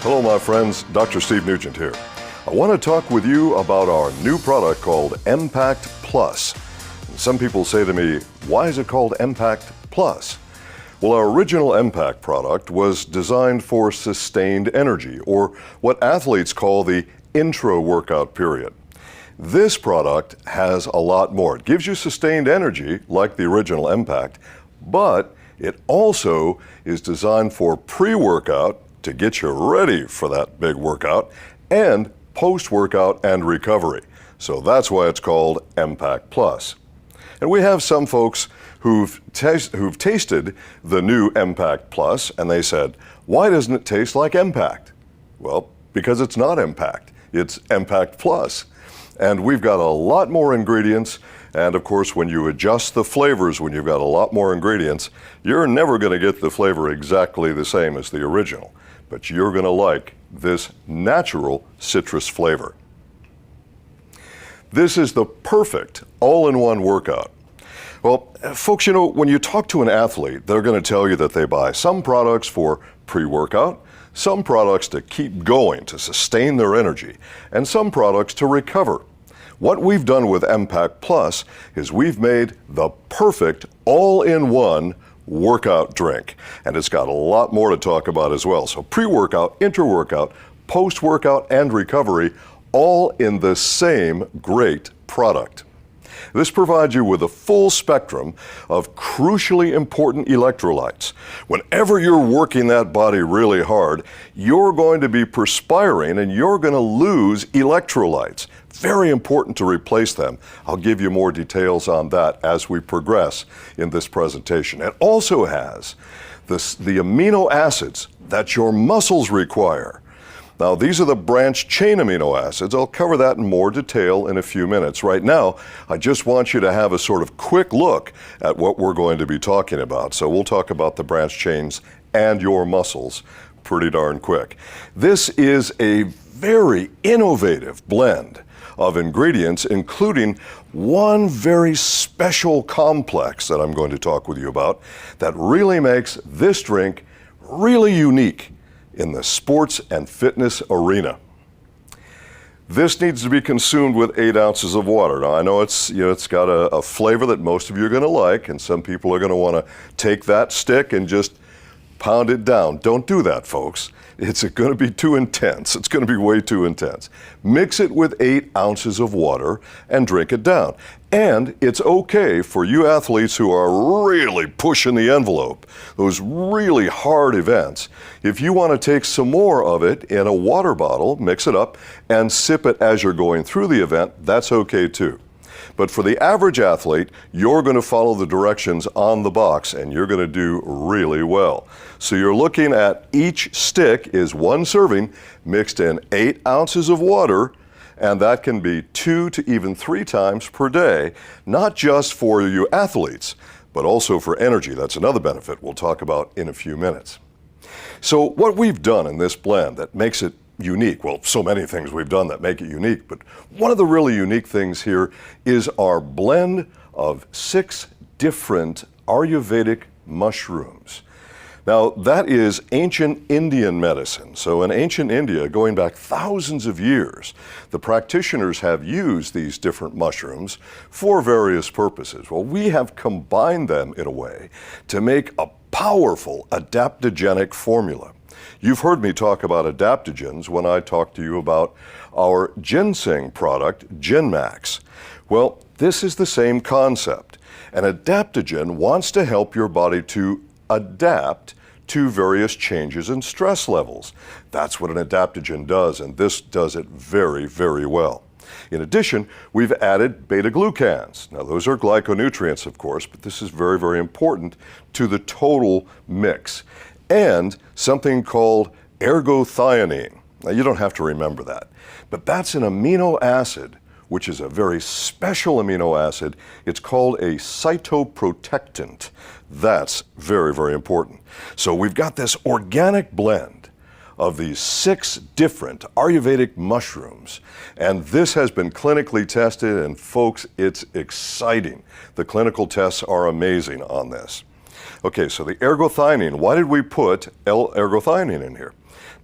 Hello my friends, Dr. Steve Nugent here. I want to talk with you about our new product called EMPACT Plus. Some people say to me, why is it called EMPACT Plus? Well, our original EMPACT product was designed for sustained energy, or what athletes call the intra-workout period. This product has a lot more. It gives you sustained energy, like the original EMPACT, but it also is designed for pre-workout to get you ready for that big workout, and post-workout and recovery. So that's why it's called EMPACT Plus. And we have some folks who've tasted the new EMPACT Plus, and they said, why doesn't it taste like EMPACT? Well, because it's not EMPACT, it's EMPACT Plus. And we've got a lot more ingredients, and of course when you adjust the flavors when you've got a lot more ingredients, you're never going to get the flavor exactly the same as the original, but you're going to like this natural citrus flavor. This is the perfect all-in-one workout. Well, folks, you know, when you talk to an athlete, they're going to tell you that they buy some products for pre-workout, some products to keep going, to sustain their energy, and some products to recover. What we've done with EMPACT Plus is we've made the perfect all-in-one workout drink, and it's got a lot more to talk about as well. So pre-workout, inter-workout, post-workout, and recovery, all in the same great product. This provides you with a full spectrum of crucially important electrolytes. Whenever you're working that body really hard, you're going to be perspiring and you're going to lose electrolytes. Very important to replace them. I'll give you more details on that as we progress in this presentation. It also has the amino acids that your muscles require. Now, these are the branched chain amino acids. I'll cover that in more detail in a few minutes. Right now, I just want you to have a sort of quick look at what we're going to be talking about. So we'll talk about the branched chains and your muscles pretty darn quick. This is a very innovative blend of ingredients, including one very special complex that I'm going to talk with you about that really makes this drink really unique in the sports and fitness arena. This needs to be consumed with 8 ounces of water. Now I know it's got a flavor that most of you are going to like, and some people are going to want to take that stick and just pound it down. Don't do that, folks. It's going to be too intense. It's going to be way too intense. Mix it with 8 ounces of water and drink it down. And it's okay for you athletes who are really pushing the envelope, those really hard events. If you want to take some more of it in a water bottle, mix it up, and sip it as you're going through the event, that's okay too. But for the average athlete, you're going to follow the directions on the box and you're going to do really well. So you're looking at each stick is 1 serving mixed in 8 ounces of water, and that can be 2 to even 3 times per day, not just for you athletes, but also for energy. That's another benefit we'll talk about in a few minutes. So what we've done in this blend that makes it unique, well, so many things we've done that make it unique, but one of the really unique things here is our blend of 6 different Ayurvedic mushrooms. Now, that is ancient Indian medicine. So in ancient India, going back thousands of years, the practitioners have used these different mushrooms for various purposes. Well, we have combined them in a way to make a powerful adaptogenic formula. You've heard me talk about adaptogens when I talked to you about our ginseng product, GenMax. Well, this is the same concept. An adaptogen wants to help your body to adapt to various changes in stress levels. That's what an adaptogen does, and this does it very, very well. In addition, we've added beta-glucans. Now, those are glyconutrients, of course, but this is very, very important to the total mix. And something called ergothioneine. Now, you don't have to remember that, but that's an amino acid, which is a very special amino acid. It's called a cytoprotectant. That's very, very important. So we've got this organic blend of these 6 different Ayurvedic mushrooms, and this has been clinically tested, and folks, it's exciting. The clinical tests are amazing on this. Okay, so the ergothioneine, why did we put L-ergothioneine in here?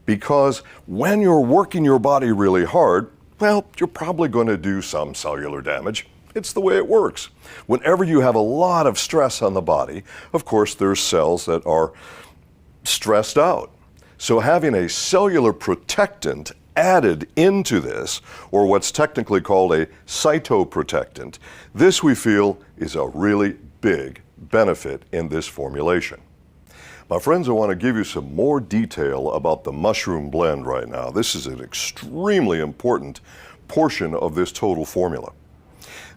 because when you're working your body really hard, well, you're probably going to do some cellular damage. It's the way it works. Whenever you have a lot of stress on the body, of course, there's cells that are stressed out. So having a cellular protectant added into this, or what's technically called a cytoprotectant, this we feel is a really big benefit in this formulation. My friends, I want to give you some more detail about the mushroom blend right now. This is an extremely important portion of this total formula.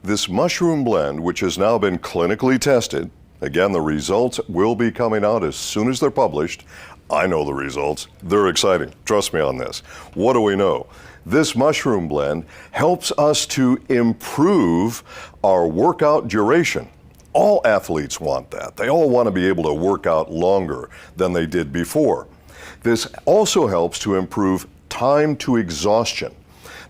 This mushroom blend, which has now been clinically tested, again, the results will be coming out as soon as they're published. I know the results. They're exciting. Trust me on this. What do we know? This mushroom blend helps us to improve our workout duration. All athletes want that. They all want to be able to work out longer than they did before. This also helps to improve time to exhaustion.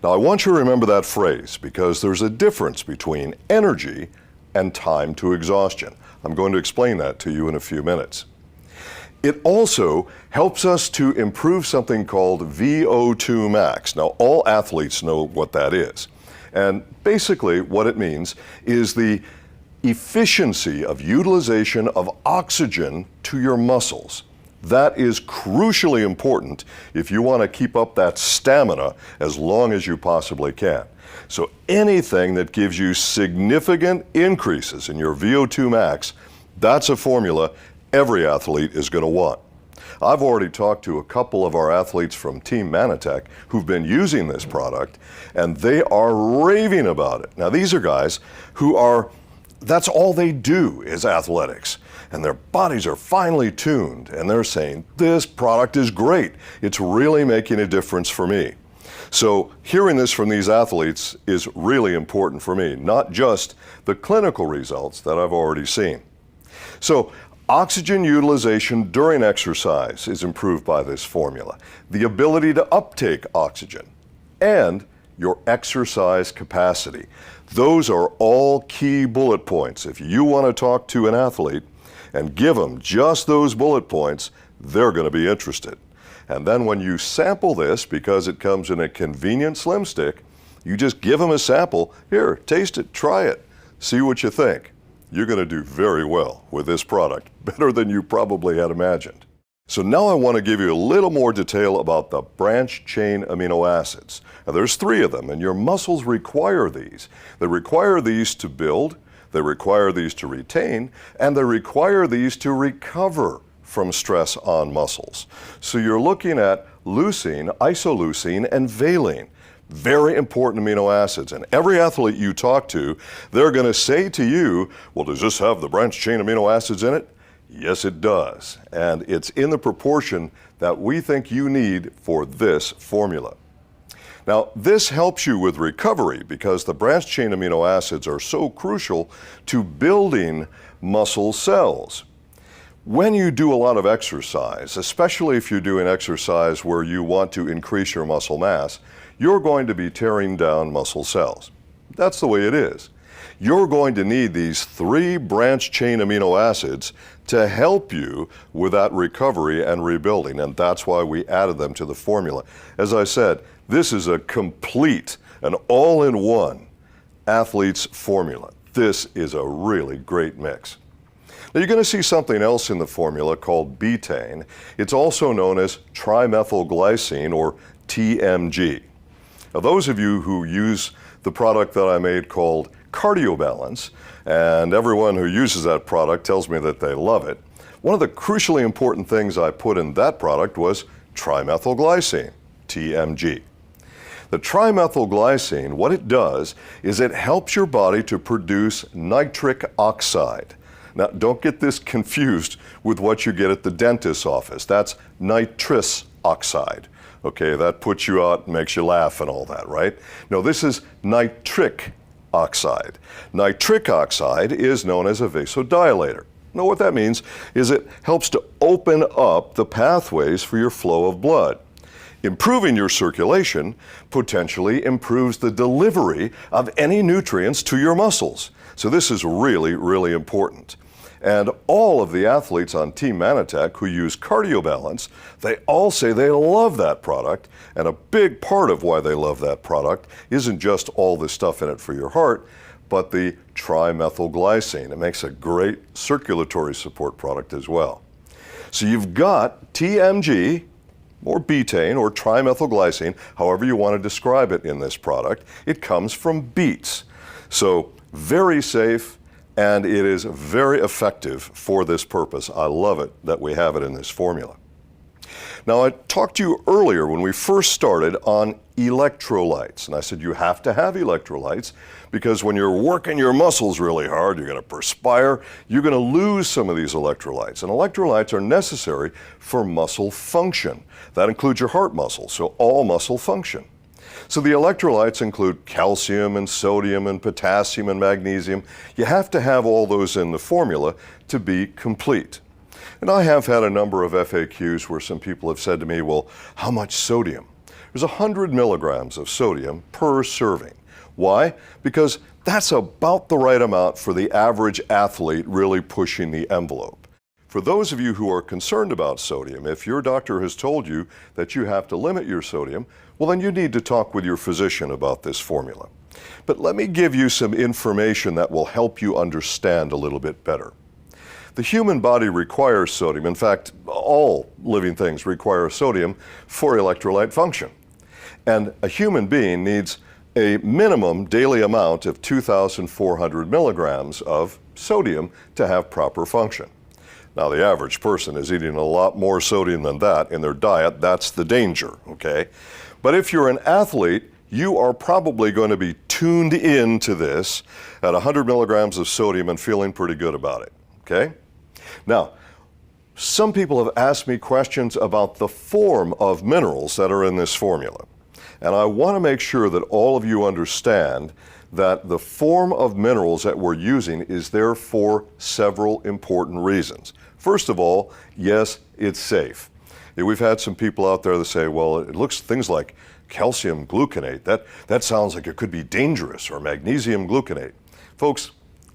Now, I want you to remember that phrase because there's a difference between energy and time to exhaustion. I'm going to explain that to you in a few minutes. It also helps us to improve something called VO2 max. Now, all athletes know what that is. And basically what it means is the efficiency of utilization of oxygen to your muscles. That is crucially important if you want to keep up that stamina as long as you possibly can. So anything that gives you significant increases in your VO2 max, that's a formula every athlete is going to want. I've already talked to a couple of our athletes from Team Manatech who've been using this product, and they are raving about it. Now, these are guys who that's all they do is athletics, and their bodies are finely tuned, and they're saying, this product is great. It's really making a difference for me. So hearing this from these athletes is really important for me, not just the clinical results that I've already seen. So oxygen utilization during exercise is improved by this formula. The ability to uptake oxygen and your exercise capacity. Those are all key bullet points. If you want to talk to an athlete and give them just those bullet points, they're going to be interested. And then when you sample this, because it comes in a convenient slim stick, you just give them a sample. Here, taste it, try it, see what you think. You're going to do very well with this product, better than you probably had imagined. So now I want to give you a little more detail about the branched-chain amino acids. Now, there's 3 of them, and your muscles require these. They require these to build, they require these to retain, and they require these to recover from stress on muscles. So you're looking at leucine, isoleucine, and valine. Very important amino acids. And every athlete you talk to, they're going to say to you, well, does this have the branched-chain amino acids in it? Yes, it does. And it's in the proportion that we think you need for this formula. Now, this helps you with recovery because the branched-chain amino acids are so crucial to building muscle cells. When you do a lot of exercise, especially if you're doing exercise where you want to increase your muscle mass, you're going to be tearing down muscle cells. That's the way it is. You're going to need these 3 branched-chain amino acids to help you with that recovery and rebuilding, and that's why we added them to the formula. As I said, this is a complete, an all-in-one athlete's formula. This is a really great mix. Now, you're going to see something else in the formula called betaine. It's also known as trimethylglycine, or TMG. Now, those of you who use the product that I made called CardioBalance, and everyone who uses that product tells me that they love it, one of the crucially important things I put in that product was trimethylglycine, TMG. The trimethylglycine, what it does is it helps your body to produce nitric oxide. Now, don't get this confused with what you get at the dentist's office. That's nitrous oxide. Okay, that puts you out and makes you laugh and all that, right? No, this is nitric oxide. Nitric oxide is known as a vasodilator. Now, what that means is it helps to open up the pathways for your flow of blood. Improving your circulation potentially improves the delivery of any nutrients to your muscles. So this is really, really important. And all of the athletes on Team Manatech who use CardioBalance, they all say they love that product. And a big part of why they love that product isn't just all the stuff in it for your heart, but the trimethylglycine. It makes a great circulatory support product as well. So you've got TMG, or betaine, or trimethylglycine, however you want to describe it in this product. It comes from beets. So very safe, and it is very effective for this purpose. I love it that we have it in this formula. Now, I talked to you earlier when we first started on electrolytes, and I said you have to have electrolytes because when you're working your muscles really hard, you're going to perspire, you're going to lose some of these electrolytes. And electrolytes are necessary for muscle function. That includes your heart muscle, so all muscle function. So the electrolytes include calcium and sodium and potassium and magnesium. You have to have all those in the formula to be complete. And I have had a number of FAQs where some people have said to me, well, how much sodium? There's 100 milligrams of sodium per serving. Why? Because that's about the right amount for the average athlete really pushing the envelope. For those of you who are concerned about sodium, if your doctor has told you that you have to limit your sodium, well, then you need to talk with your physician about this formula. But let me give you some information that will help you understand a little bit better. The human body requires sodium. In fact, all living things require sodium for electrolyte function. And a human being needs a minimum daily amount of 2,400 milligrams of sodium to have proper function. Now, the average person is eating a lot more sodium than that in their diet. That's the danger, okay? But if you're an athlete, you are probably going to be tuned in to this at 100 milligrams of sodium and feeling pretty good about it, okay? Now, some people have asked me questions about the form of minerals that are in this formula. And I want to make sure that all of you understand that the form of minerals that we're using is there for several important reasons. First of all, yes, it's safe. We've had some people out there that say, well, it looks things like calcium gluconate. That sounds like it could be dangerous, or magnesium gluconate. Folks,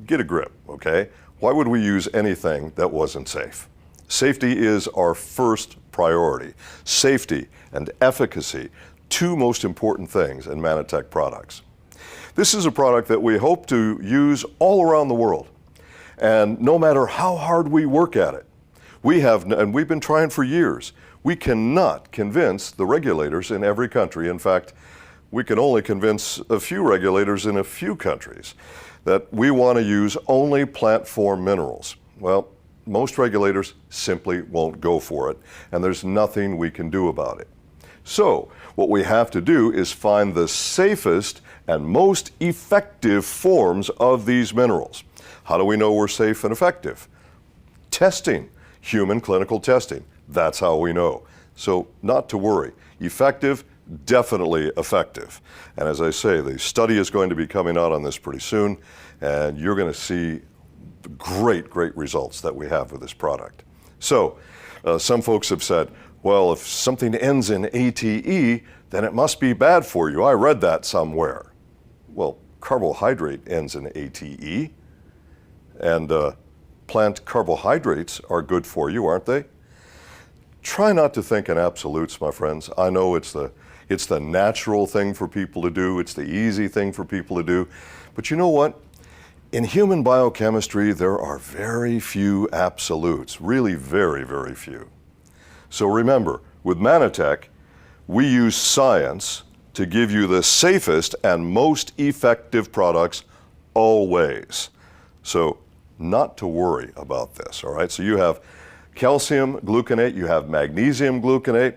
get a grip, okay? Why would we use anything that wasn't safe? Safety is our first priority. Safety and efficacy, two most important things in Manatech products. This is a product that we hope to use all around the world. And no matter how hard we work at it, and we've been trying for years, we cannot convince the regulators in every country. In fact, we can only convince a few regulators in a few countries that we want to use only plant form minerals. Well, most regulators simply won't go for it, and there's nothing we can do about it. So what we have to do is find the safest and most effective forms of these minerals. How do we know we're safe and effective? Testing, human clinical testing. That's how we know. So not to worry. Effective, definitely effective. And as I say, the study is going to be coming out on this pretty soon, and you're going to see great results that we have with this product. So some folks have said, well, if something ends in ATE, then it must be bad for you. I read that somewhere. Well, carbohydrate ends in ATE, and plant carbohydrates are good for you, aren't they? Try not to think in absolutes, my friends. I know it's the natural thing for people to do. It's the easy thing for people to do. But you know what? In human biochemistry, there are very few absolutes, really very few. So remember, with Manatech, we use science to give you the safest and most effective products always. So not to worry about this, all right? So you have calcium gluconate, you have magnesium gluconate.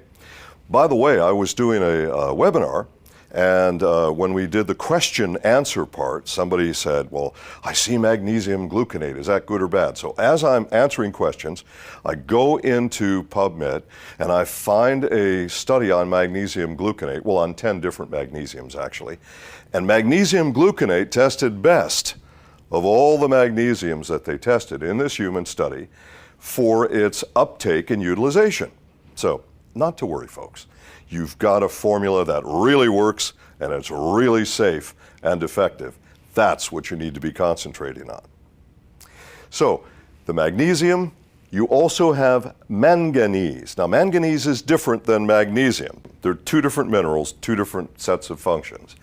By the way, I was doing a webinar, and when we did the question answer part, somebody said, well, I see magnesium gluconate, is that good or bad? So as I'm answering questions, I go into PubMed and I find a study on magnesium gluconate, well, on 10 different magnesiums actually, and magnesium gluconate tested best of all the magnesiums that they tested in this human study for its uptake and utilization. So not to worry, folks. You've got a formula that really works and it's really safe and effective. That's what you need to be concentrating on. So the magnesium, you also have manganese. Now, manganese is different than magnesium. They're two different minerals, two different sets of functions.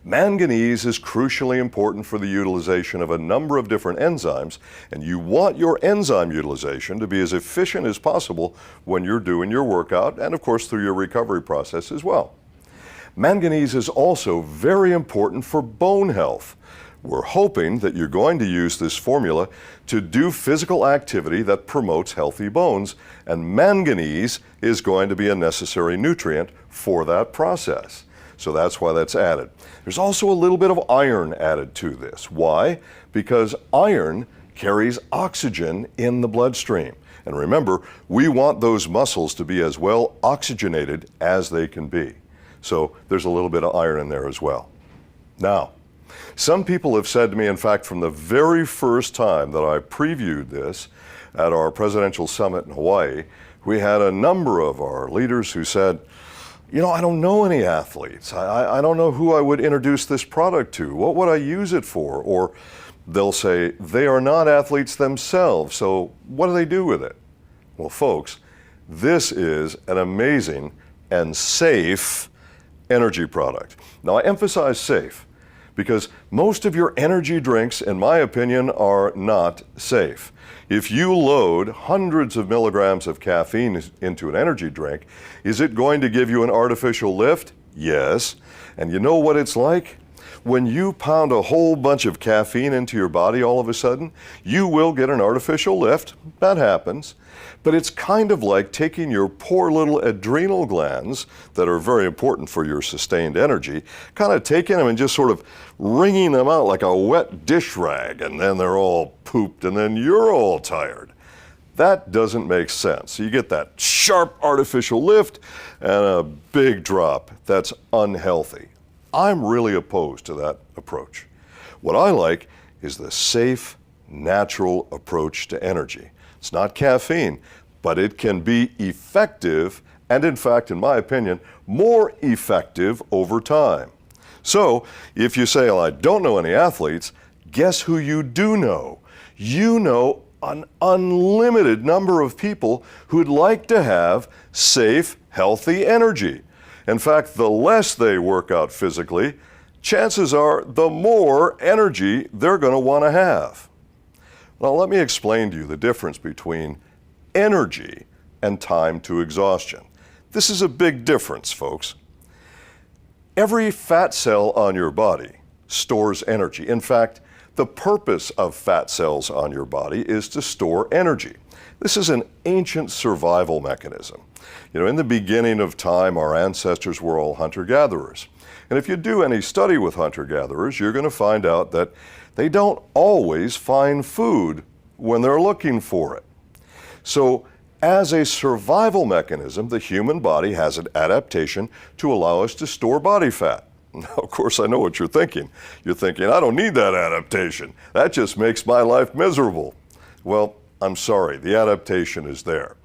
Manganese is crucially important for the utilization of a number of different enzymes, and you want your enzyme utilization to be as efficient as possible when you're doing your workout and, of course, through your recovery process as well. Manganese is also very important for bone health. We're hoping that you're going to use this formula to do physical activity that promotes healthy bones, and manganese is going to be a necessary nutrient for that process. So that's why that's added. There's also a little bit of iron added to this. Why? Because iron carries oxygen in the bloodstream. And remember, we want those muscles to be as well oxygenated as they can be. So there's a little bit of iron in there as well. Now, some people have said to me, in fact, from the very first time that I previewed this at our presidential summit in Hawaii, we had a number of our leaders who said, you know, I don't know any athletes. I don't know who I would introduce this product to. What would I use it for? Or they'll say, they are not athletes themselves, so what do they do with it? Well, folks, this is an amazing and safe energy product. Now, I emphasize safe because most of your energy drinks, in my opinion, are not safe. If you load hundreds of milligrams of caffeine into an energy drink, is it going to give you an artificial lift? Yes. And you know what it's like? When you pound a whole bunch of caffeine into your body all of a sudden, you will get an artificial lift. That happens. But it's kind of like taking your poor little adrenal glands that are very important for your sustained energy, kind of taking them and just sort of wringing them out like a wet dish rag, and then they're all pooped, and then you're all tired. That doesn't make sense. You get that sharp artificial lift and a big drop. That's unhealthy. I'm really opposed to that approach. What I like is the safe, natural approach to energy. It's not caffeine, but it can be effective and, in fact, in my opinion, more effective over time. So if you say, well, I don't know any athletes, guess who you do know? You know an unlimited number of people who'd like to have safe, healthy energy. In fact, the less they work out physically, chances are the more energy they're going to want to have. Now, let me explain to you the difference between energy and time to exhaustion. This is a big difference, folks. Every fat cell on your body stores energy. In fact, the purpose of fat cells on your body is to store energy. This is an ancient survival mechanism. You know, in the beginning of time, our ancestors were all hunter-gatherers. And if you do any study with hunter-gatherers, you're going to find out that they don't always find food when they're looking for it. So, as a survival mechanism, the human body has an adaptation to allow us to store body fat. Now, of course, I know what you're thinking. You're thinking, I don't need that adaptation. That just makes my life miserable. Well, I'm sorry, the adaptation is there.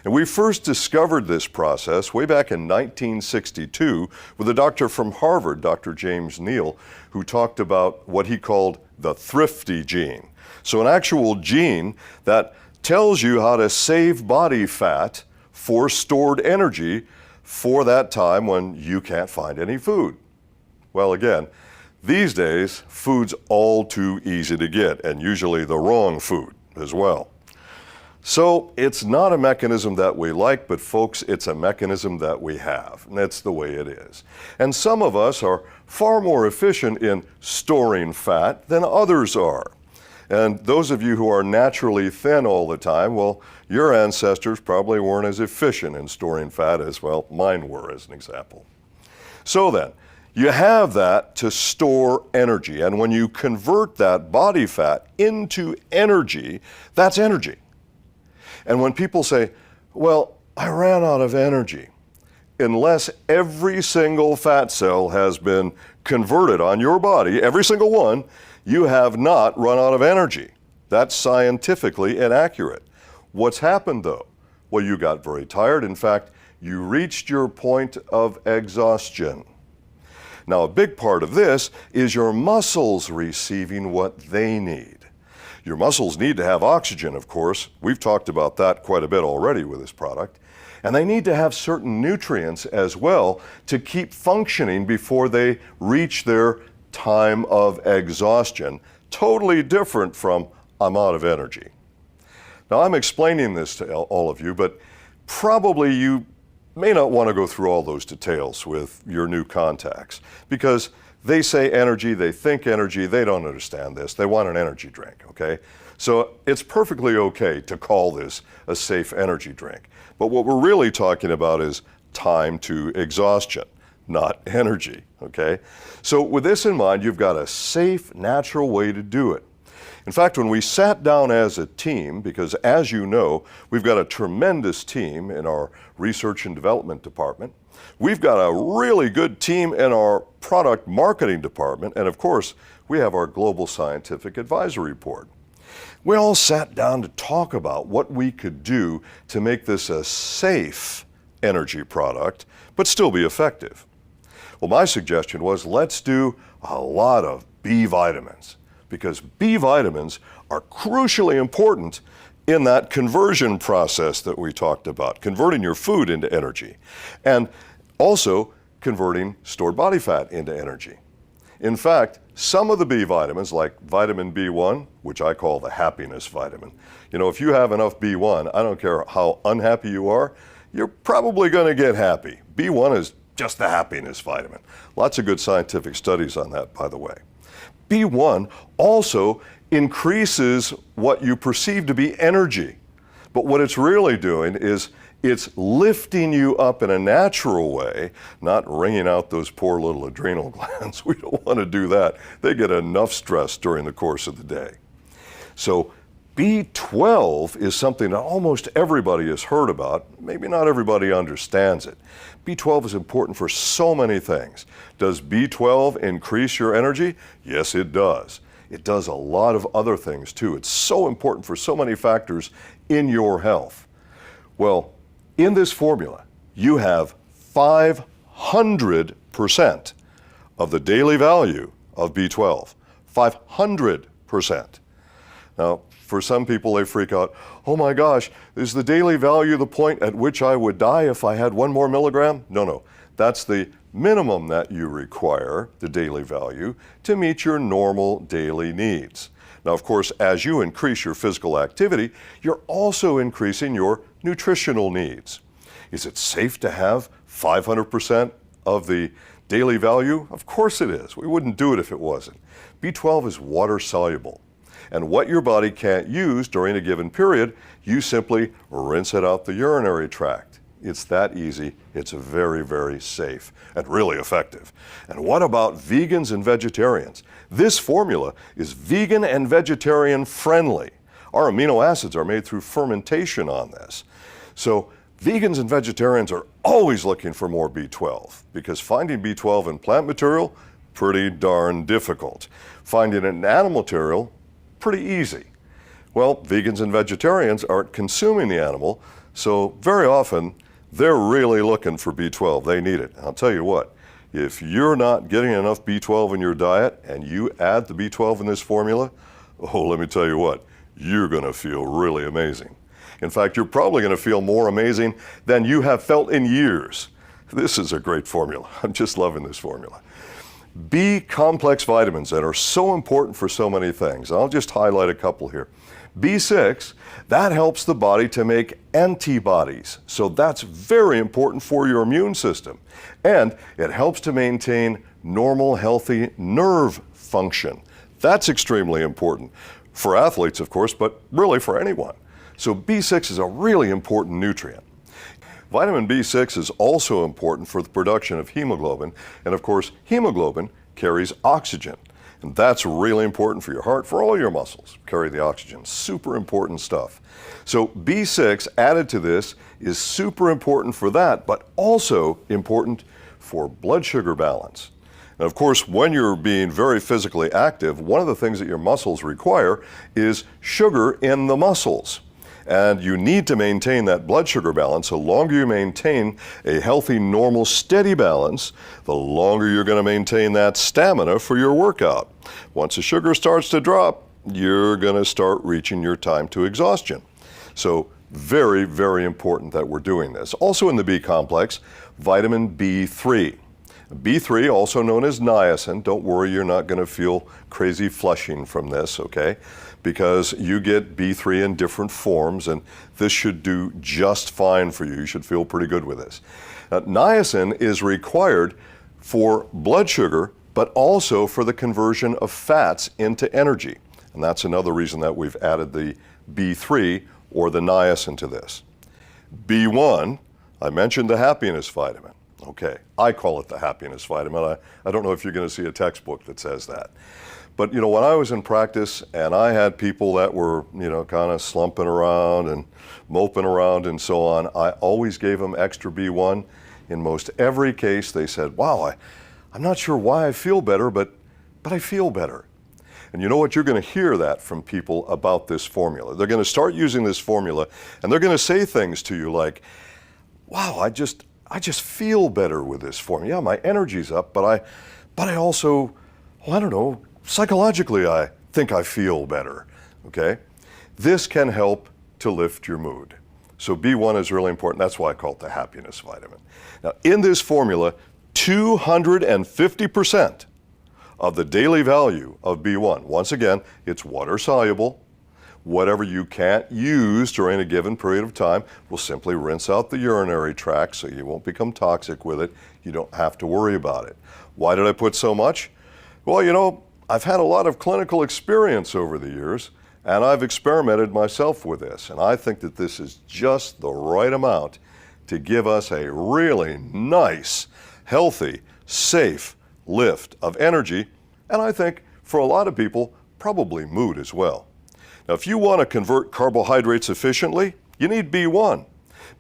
And we first discovered this process way back in 1962 with a doctor from Harvard, Dr. James Neal, who talked about what he called the thrifty gene. So an actual gene that tells you how to save body fat for stored energy for that time when you can't find any food. Well, again, these days, food's all too easy to get, and usually the wrong food as well. So it's not a mechanism that we like, but folks, it's a mechanism that we have, and that's the way it is. And some of us are far more efficient in storing fat than others are. And those of you who are naturally thin all the time, well, your ancestors probably weren't as efficient in storing fat as, well, mine were, as an example. So then, you have that to store energy, and when you convert that body fat into energy, that's energy. And when people say, well, I ran out of energy, unless every single fat cell has been converted on your body, every single one, you have not run out of energy. That's scientifically inaccurate. What's happened though? Well, you got very tired. In fact, you reached your point of exhaustion. Now, a big part of this is your muscles receiving what they need. Your muscles need to have oxygen, of course. We've talked about that quite a bit already with this product. And they need to have certain nutrients as well to keep functioning before they reach their time of exhaustion. Totally different from I'm out of energy. Now, I'm explaining this to all of you, but probably you may not want to go through all those details with your new contacts because they say energy, they think energy, they don't understand this. They want an energy drink, okay? So it's perfectly okay to call this a safe energy drink. But what we're really talking about is time to exhaustion, not energy, okay? So with this in mind, you've got a safe, natural way to do it. In fact, when we sat down as a team, because as you know, we've got a tremendous team in our research and development department, we've got a really good team in our product marketing department, and of course, we have our global scientific advisory board. We all sat down to talk about what we could do to make this a safe energy product, but still be effective. Well, my suggestion was let's do a lot of B vitamins, because B vitamins are crucially important in that conversion process that we talked about, converting your food into energy, and also converting stored body fat into energy. In fact, some of the B vitamins, like vitamin B1, which I call the happiness vitamin, you know, if you have enough B1, I don't care how unhappy you are, you're probably going to get happy. B1 is just the happiness vitamin. Lots of good scientific studies on that, by the way. B1 also increases what you perceive to be energy, but what it's really doing is it's lifting you up in a natural way, not wringing out those poor little adrenal glands. We don't want to do that. They get enough stress during the course of the day. So B12 is something that almost everybody has heard about. Maybe not everybody understands it. B12 is important for so many things. Does B12 increase your energy? Yes, it does. It does a lot of other things too. It's so important for so many factors in your health. Well, in this formula, you have 500% of the daily value of B12. 500%. Now, for some people, they freak out, oh my gosh, is the daily value the point at which I would die if I had 1 more milligram? No. That's the minimum that you require, the daily value, to meet your normal daily needs. Now, of course, as you increase your physical activity, you're also increasing your nutritional needs. Is it safe to have 500% of the daily value? Of course it is. We wouldn't do it if it wasn't. B12 is water soluble. And what your body can't use during a given period, you simply rinse it out the urinary tract. It's that easy. It's very, very safe and really effective. And what about vegans and vegetarians? This formula is vegan and vegetarian friendly. Our amino acids are made through fermentation on this. So vegans and vegetarians are always looking for more B12 because finding B12 in plant material, pretty darn difficult. Finding it in animal material, pretty easy. Well, vegans and vegetarians aren't consuming the animal, so very often they're really looking for B12. They need it. I'll tell you what, if you're not getting enough B12 in your diet and you add the B12 in this formula, oh, let me tell you what, you're going to feel really amazing. In fact, you're probably going to feel more amazing than you have felt in years. This is a great formula. I'm just loving this formula. B complex vitamins that are so important for so many things. I'll just highlight a couple here. B6, that helps the body to make antibodies. So that's very important for your immune system. And it helps to maintain normal, healthy nerve function. That's extremely important for athletes, of course, but really for anyone. So B6 is a really important nutrient. Vitamin B6 is also important for the production of hemoglobin, and of course, hemoglobin carries oxygen. And that's really important for your heart, for all your muscles, carry the oxygen. Super important stuff. So B6 added to this is super important for that, but also important for blood sugar balance. And of course, when you're being very physically active, one of the things that your muscles require is sugar in the muscles. And you need to maintain that blood sugar balance. The longer you maintain a healthy, normal, steady balance, the longer you're going to maintain that stamina for your workout. Once the sugar starts to drop, you're going to start reaching your time to exhaustion. So very, very important that we're doing this. Also in the B complex, vitamin B3. B3, also known as niacin, don't worry, you're not going to feel crazy flushing from this, okay? Because you get B3 in different forms, and this should do just fine for you. You should feel pretty good with this. Niacin is required for blood sugar, but also for the conversion of fats into energy. And that's another reason that we've added the B3 or the niacin to this. B1, I mentioned the happiness vitamin. Okay, I call it the happiness vitamin. I don't know if you're going to see a textbook that says that. But you know, when I was in practice and I had people that were, you know, kind of slumping around and moping around and so on, I always gave them extra B1. In most every case, they said, wow, I'm not sure why I feel better, but I feel better. And you know what? You're going to hear that from people about this formula. They're going to start using this formula and they're going to say things to you like, wow, I just feel better with this formula. Yeah, my energy's up, but I also, well, I don't know, psychologically I think I feel better, okay? This can help to lift your mood. So B1 is really important. That's why I call it the happiness vitamin. Now, in this formula, 250% of the daily value of B1, once again, it's water soluble. Whatever you can't use during a given period of time will simply rinse out the urinary tract so you won't become toxic with it. You don't have to worry about it. Why did I put so much? Well, you know, I've had a lot of clinical experience over the years, and I've experimented myself with this, and I think that this is just the right amount to give us a really nice, healthy, safe lift of energy, and I think for a lot of people, probably mood as well. Now, if you want to convert carbohydrates efficiently, you need B1.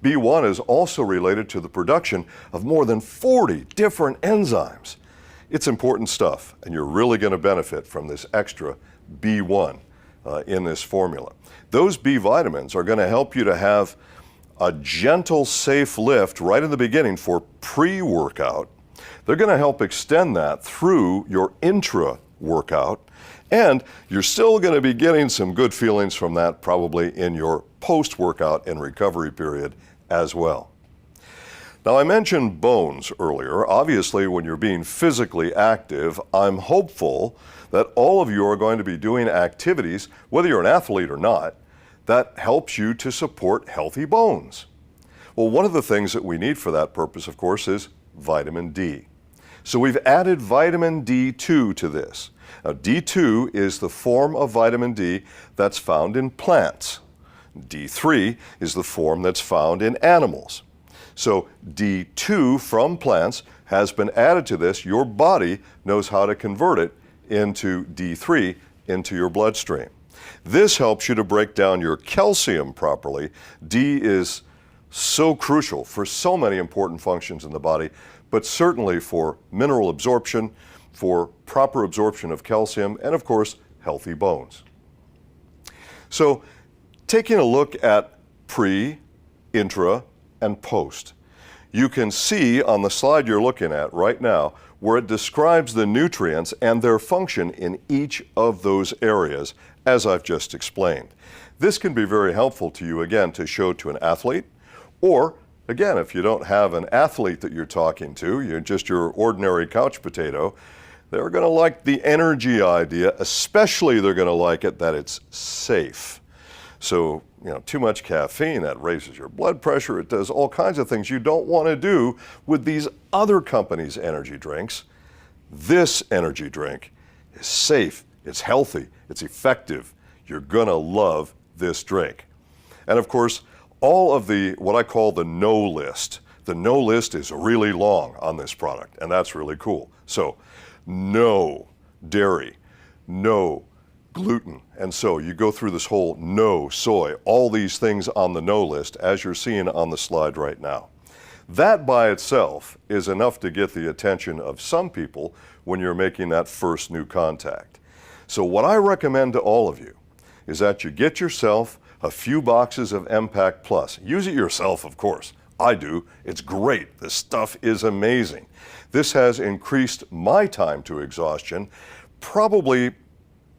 B1 is also related to the production of more than 40 different enzymes. It's important stuff, and you're really going to benefit from this extra B1 in this formula. Those B vitamins are going to help you to have a gentle, safe lift right in the beginning for pre-workout. They're going to help extend that through your intra-workout, and you're still going to be getting some good feelings from that probably in your post-workout and recovery period as well. Now, I mentioned bones earlier. Obviously, when you're being physically active, I'm hopeful that all of you are going to be doing activities, whether you're an athlete or not, that helps you to support healthy bones. Well, one of the things that we need for that purpose, of course, is vitamin D. So we've added vitamin D2 to this. Now, D2 is the form of vitamin D that's found in plants. D3 is the form that's found in animals. So D2 from plants has been added to this. Your body knows how to convert it into D3 into your bloodstream. This helps you to break down your calcium properly. D is so crucial for so many important functions in the body, but certainly for mineral absorption, for proper absorption of calcium, and of course, healthy bones. So, taking a look at pre, intra, and post, you can see on the slide you're looking at right now where it describes the nutrients and their function in each of those areas, as I've just explained. This can be very helpful to you, again, to show to an athlete, or again, if you don't have an athlete that you're talking to, you're just your ordinary couch potato, they're going to like the energy idea, especially they're going to like it that it's safe. So, you know, too much caffeine, that raises your blood pressure. It does all kinds of things you don't want to do with these other companies' energy drinks. This energy drink is safe, it's healthy, it's effective. You're going to love this drink. And of course, all of the, what I call the no list. The no list is really long on this product, and that's really cool. So, no dairy, no gluten, and so you go through this whole no soy, all these things on the no list as you're seeing on the slide right now. That by itself is enough to get the attention of some people when you're making that first new contact. So what I recommend to all of you is that you get yourself a few boxes of EMPACT Plus. Use it yourself, of course. I do. It's great. This stuff is amazing. This has increased my time to exhaustion probably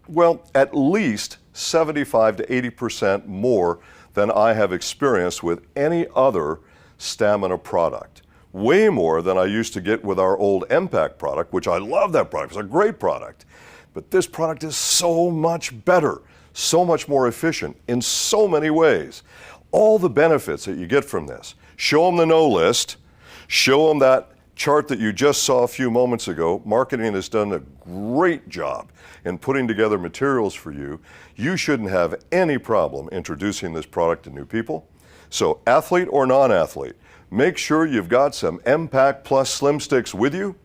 Well, at least 75 to 80% more than I have experienced with any other stamina product. Way more than I used to get with our old EMPACT product, which I love that product. It's a great product. But this product is so much better, so much more efficient in so many ways. All the benefits that you get from this. Show them the no list. Show them that chart that you just saw a few moments ago. Marketing has done a great job in putting together materials for you. You shouldn't have any problem introducing this product to new people. So athlete or non-athlete, make sure you've got some EMPACT Plus Slim Sticks with you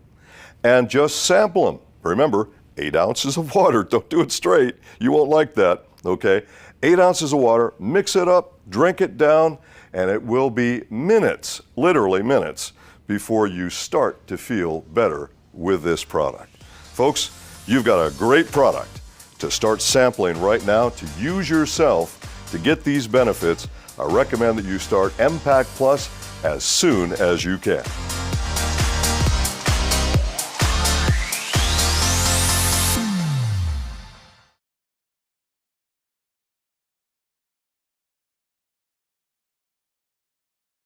and just sample them. Remember, 8 ounces of water. Don't do it straight. You won't like that, okay? 8 ounces of water, mix it up, drink it down, and it will be minutes, literally minutes, before you start to feel better with this product. Folks, you've got a great product to start sampling right now to use yourself to get these benefits. I recommend that you start EMPACT Plus as soon as you can.